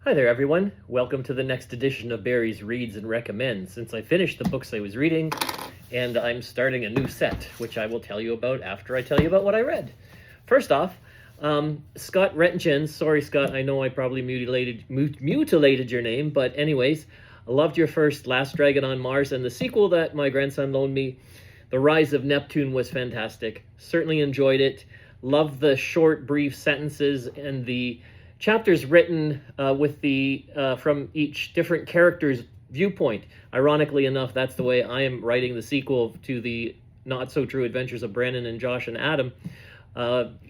Hi there, everyone. Welcome to the next edition of Barry's Reads and Recommends. Since I finished the books I was reading, and I'm starting a new set, which I will tell you about after I tell you about what I read. First off, Scott Rentgens. Sorry, Scott, I know I probably mutilated your name, but anyways, I loved your first Last Dragon on Mars, and the sequel that my grandson loaned me, The Rise of Neptune, was fantastic. Certainly enjoyed it. Loved the short, brief sentences and the chapters written with the from each different character's viewpoint. Ironically enough, that's the way I am writing the sequel to the Not So True Adventures of Brennan and Josh and Adam.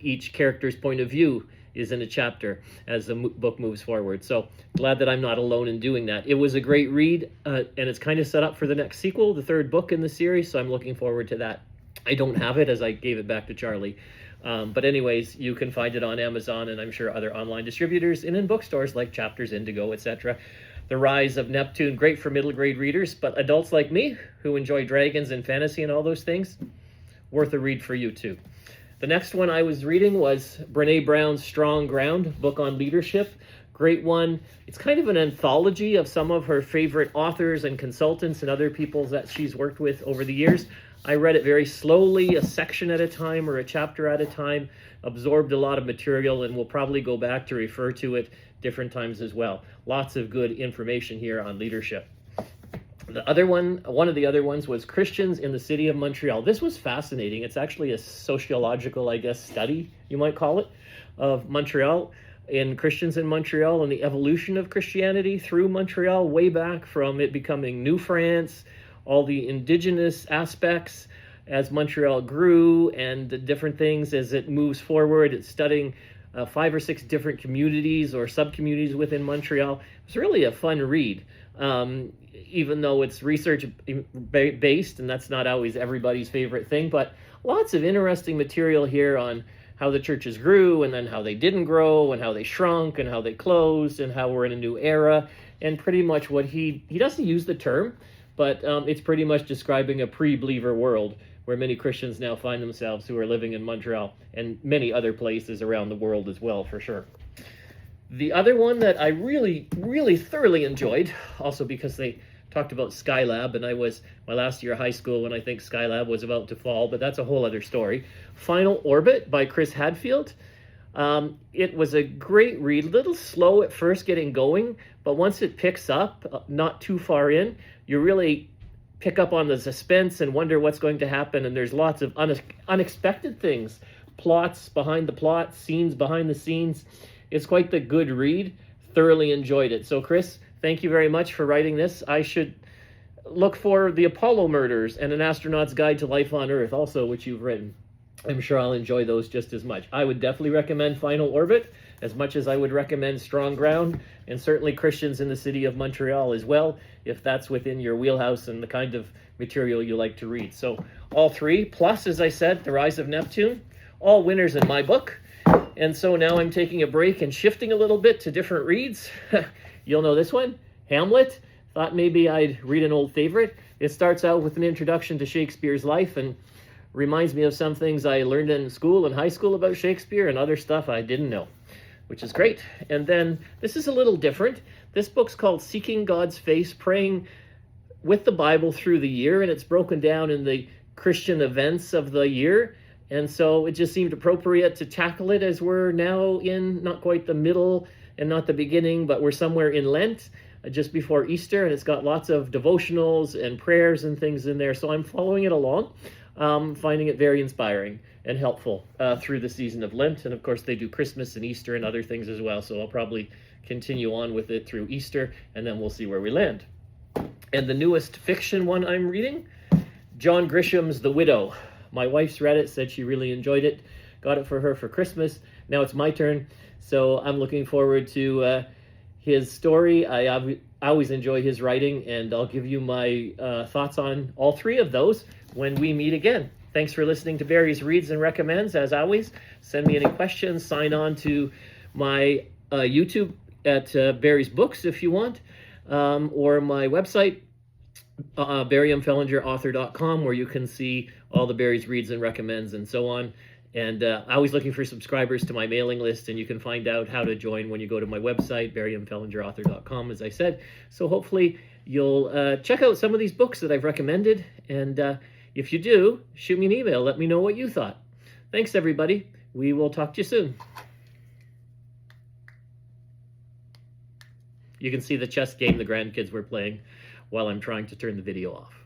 Each character's point of view is in a chapter as the book moves forward. So glad that I'm not alone in doing that. It was a great read, and it's kind of set up for the next sequel, the third book in the series, so I'm looking forward to that. I don't have it as I gave it back to Charlie. But anyways, you can find it on Amazon and I'm sure other online distributors and in bookstores like Chapters, Indigo, etc. The Rise of Neptune, great for middle grade readers, but adults like me who enjoy dragons and fantasy and all those things, worth a read for you too. The next one I was reading was Brene Brown's Strong Ground, book on leadership. Great one. It's kind of an anthology of some of her favorite authors and consultants and other people that she's worked with over the years. I read it very slowly, a section at a time or a chapter at a time, absorbed a lot of material, and will probably go back to refer to it different times as well. Lots of good information here on leadership. The other one of the other ones was Christians in the City of Montreal. This was fascinating. It's actually a sociological, I guess, study, you might call it, of Montreal and Christians in Montreal and the evolution of Christianity through Montreal, way back from it becoming New France, all the indigenous aspects as Montreal grew and the different things as it moves forward. It's studying 5 or 6 different communities or sub-communities within Montreal. It's really a fun read, even though it's research-based, and that's not always everybody's favorite thing, but lots of interesting material here on how the churches grew and then how they didn't grow and how they shrunk and how they closed and how we're in a new era, and pretty much what he doesn't use the term, but it's pretty much describing a pre-believer world where many Christians now find themselves who are living in Montreal and many other places around the world as well, for sure. The other one that I really, really thoroughly enjoyed, also because they talked about Skylab, and I was my last year of high school when I think Skylab was about to fall, but that's a whole other story. Final Orbit by Chris Hadfield. It was a great read, a little slow at first getting going, but once it picks up, not too far in, you really pick up on the suspense and wonder what's going to happen, and there's lots of unexpected things, plots behind the plots, scenes behind the scenes. It's quite the good read. Thoroughly enjoyed it. So Chris, thank you very much for writing this. I should look for The Apollo Murders and An Astronaut's Guide to Life on Earth also, which you've written. I'm sure I'll enjoy those just as much. I would definitely recommend Final Orbit as much as I would recommend Strong Ground, and certainly Christians in the City of Montreal as well, if that's within your wheelhouse and the kind of material you like to read. So all three, plus, as I said, The Rise of Neptune, all winners in my book. And so now I'm taking a break and shifting a little bit to different reads. You'll know this one, Hamlet. Thought maybe I'd read an old favorite. It starts out with an introduction to Shakespeare's life and reminds me of some things I learned in school and high school about Shakespeare and other stuff I didn't know, which is great. And then this is a little different. This book's called Seeking God's Face, Praying with the Bible Through the Year, and it's broken down in the Christian events of the year. And so it just seemed appropriate to tackle it as we're now in not quite the middle and not the beginning, but we're somewhere in Lent, just before Easter, and it's got lots of devotionals and prayers and things in there. So I'm following it along, finding it very inspiring and helpful through the season of Lent. And of course, they do Christmas and Easter and other things as well. So I'll probably continue on with it through Easter, and then we'll see where we land. And the newest fiction one I'm reading, John Grisham's The Widow. My wife's read it, said she really enjoyed it, got it for her for Christmas. Now it's my turn, so I'm looking forward to his story. I always enjoy his writing, and I'll give you my thoughts on all three of those when we meet again. Thanks for listening to Barry's Reads and Recommends. As always, send me any questions. Sign on to my YouTube at Barry's Books if you want, or my website, BarryMFellingerAuthor.com, where you can see all the Barry's Reads and Recommends and so on. And I'm always looking for subscribers to my mailing list, and you can find out how to join when you go to my website, BarryMFellingerAuthor.com, as I said. So hopefully you'll check out some of these books that I've recommended, and if you do, shoot me an email. Let me know what you thought. Thanks, everybody. We will talk to you soon. You can see the chess game the grandkids were playing while I'm trying to turn the video off.